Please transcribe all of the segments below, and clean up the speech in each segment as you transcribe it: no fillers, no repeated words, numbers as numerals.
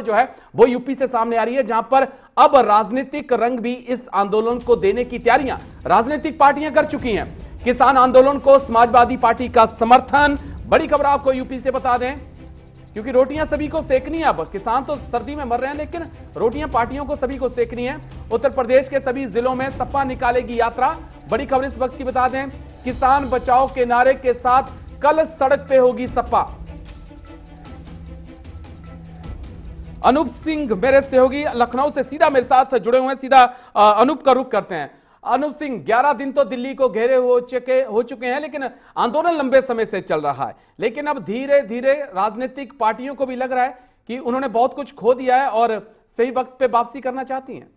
जो है वो यूपी से सामने आ रही है, जहां पर अब राजनीतिक रंग भी इस आंदोलन को देने की तैयारियां राजनीतिक पार्टियां कर चुकी हैं। किसान आंदोलन को समाजवादी पार्टी का समर्थन। बड़ी खबर आपको यूपी से बता दें, क्योंकि रोटियां सभी को सेकनी है। अब किसान तो सर्दी में मर रहे हैं, लेकिन रोटियां पार्टियों को सभी को सेकनी है। उत्तर प्रदेश के सभी जिलों में सपा निकालेगी यात्रा। बड़ी खबर इस वक्त की बता दें, किसान बचाओ के नारे के साथ कल सड़क पे होगी सपा। अनूप सिंह मेरे सहयोगी लखनऊ से सीधा मेरे साथ जुड़े हुए हैं, सीधा अनूप का रुख करते हैं। अनूप सिंह, 11 दिन तो दिल्ली को घेरे हो चुके हैं, लेकिन आंदोलन लंबे समय से चल रहा है। लेकिन अब धीरे धीरे राजनीतिक पार्टियों को भी लग रहा है कि उन्होंने बहुत कुछ खो दिया है और सही वक्त पे वापसी करना चाहती हैं।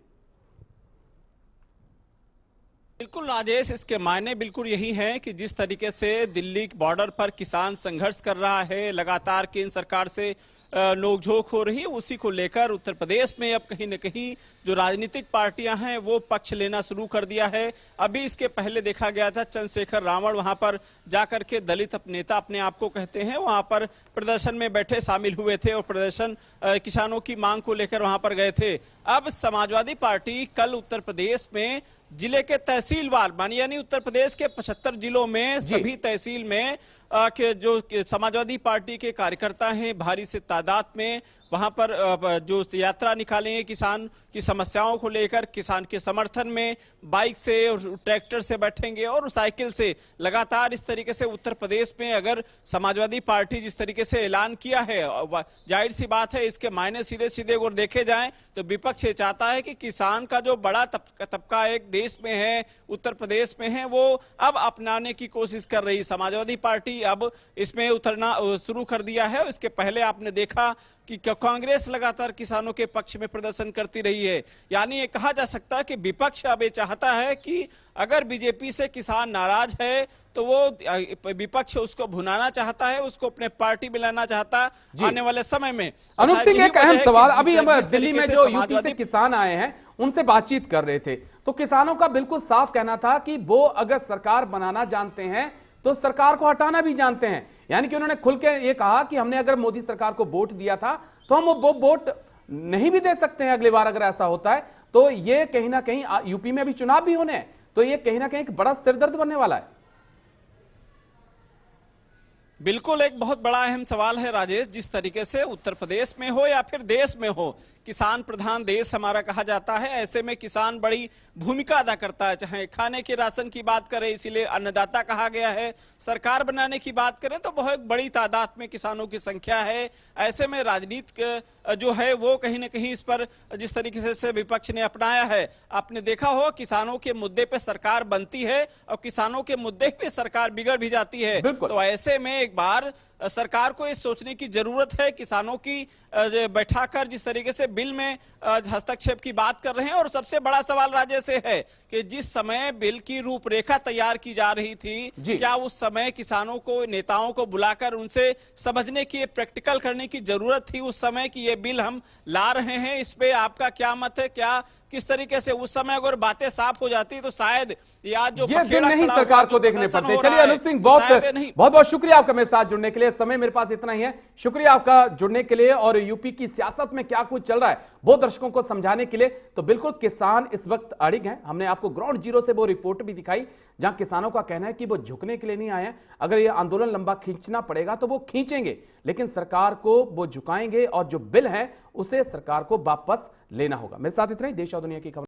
बिल्कुल राजेश, इसके मायने बिल्कुल यही हैं कि जिस तरीके से दिल्ली बॉर्डर पर किसान संघर्ष कर रहा है, लगातार केंद्र सरकार से नोकझोंक हो रही है, उसी को लेकर उत्तर प्रदेश में अब कहीं न कहीं जो राजनीतिक पार्टियां हैं वो पक्ष लेना शुरू कर दिया है। अभी इसके पहले देखा गया था चंद्रशेखर रावण वहां पर जाकर के दलित नेता अपने आप को कहते हैं, वहां पर प्रदर्शन में बैठे शामिल हुए थे और प्रदर्शन किसानों की मांग को लेकर वहां पर गए थे। अब समाजवादी पार्टी कल उत्तर प्रदेश में जिले के तहसीलवार मानी यानी उत्तर प्रदेश के 75 जिलों में सभी तहसील में के जो समाजवादी पार्टी के कार्यकर्ता हैं भारी से तादाद में वहां पर जो यात्रा निकालेंगे किसान की समस्याओं को लेकर, किसान के समर्थन में बाइक से और ट्रैक्टर से बैठेंगे और साइकिल से। लगातार इस तरीके से उत्तर प्रदेश में अगर समाजवादी पार्टी जिस तरीके से ऐलान किया है, जाहिर सी बात है इसके मायने सीधे सीधे अगर देखे जाएं तो विपक्ष ये चाहता है कि किसान का जो बड़ा तबका एक देश में है, उत्तर प्रदेश में है, वो अब अपनाने की कोशिश कर रही। समाजवादी पार्टी अब इसमें उतरना शुरू कर दिया है। इसके पहले आपने देखा कि कांग्रेस लगातार किसानों के पक्ष में प्रदर्शन करती रही है। यानी ये कहा जा सकता है कि विपक्ष अब ये चाहता है कि अगर बीजेपी से किसान नाराज है तो वो विपक्ष उसको भुनाना चाहता है, उसको अपने पार्टी में लाना चाहता है आने वाले समय में। अनूप सिंह, एक अहम सवाल, अभी हम दिल्ली में जो यूपी से किसान आए हैं उनसे बातचीत कर रहे थे, तो किसानों का बिल्कुल साफ कहना था कि वो अगर सरकार बनाना जानते हैं तो सरकार को हटाना भी जानते हैं। यानी कि उन्होंने खुल के ये कहा कि हमने अगर मोदी सरकार को वोट दिया था तो हम वो वोट नहीं भी दे सकते हैं अगली बार अगर ऐसा होता है। तो ये कहीं ना कहीं यूपी में भी चुनाव भी होने हैं, तो ये कहीं ना कहीं एक बड़ा सिरदर्द बनने वाला है। बिल्कुल एक बहुत बड़ा अहम सवाल है राजेश। जिस तरीके से उत्तर प्रदेश में हो या फिर देश में हो, किसान प्रधान देश हमारा कहा जाता है, ऐसे में किसान बड़ी भूमिका अदा करता है। चाहे खाने के राशन की बात करें, इसीलिए अन्नदाता कहा गया है। सरकार बनाने की बात करें तो बहुत बड़ी तादाद में किसानों की संख्या है। ऐसे में राजनीति जो है वो कहीं ना कहीं इस पर जिस तरीके से विपक्ष ने अपनाया है, आपने देखा हो किसानों के मुद्दे पे सरकार बनती है और किसानों के मुद्दे पे सरकार बिगड़ भी जाती है। तो ऐसे में एक बार सरकार को ये सोचने की जरूरत है, किसानों की बैठाकर जिस तरीके से बिल में हस्तक्षेप की बात कर रहे हैं। और सबसे बड़ा सवाल राजेश से है कि जिस समय बिल की रूपरेखा तैयार की जा रही थी, क्या उस समय किसानों को, नेताओं को बुलाकर उनसे समझने की, प्रैक्टिकल करने की जरूरत थी उस समय कि ये बिल हम ला रहे हैं, इस पे आपका क्या मत है, क्या किस तरीके से उस समय अगर बातें साफ हो जाती तो शायद या जो बिल नहीं सरकार को देखने पड़ते। चलिए अनूप सिंह, बहुत शुक्रिया आपका मेरे साथ जुड़ने के लिए। समय मेरे पास इतना ही है, शुक्रिया आपका जुड़ने के लिए। और यूपी की सियासत में क्या कुछ चल रहा है वो दर्शकों को समझाने के लिए। तो बिल्कुल किसान इस वक्त अड़िग हैं। हमने आपको ग्राउंड जीरो से वो रिपोर्ट भी दिखाई जहां किसानों का कहना है कि वो झुकने के लिए नहीं आए हैं। अगर ये आंदोलन लंबा खींचना पड़ेगा तो वो खींचेंगे, लेकिन सरकार को वो झुकाएंगे और जो बिल है उसे सरकार को वापस लेना होगा। मेरे साथ इतना ही। देश और दुनिया की खबर।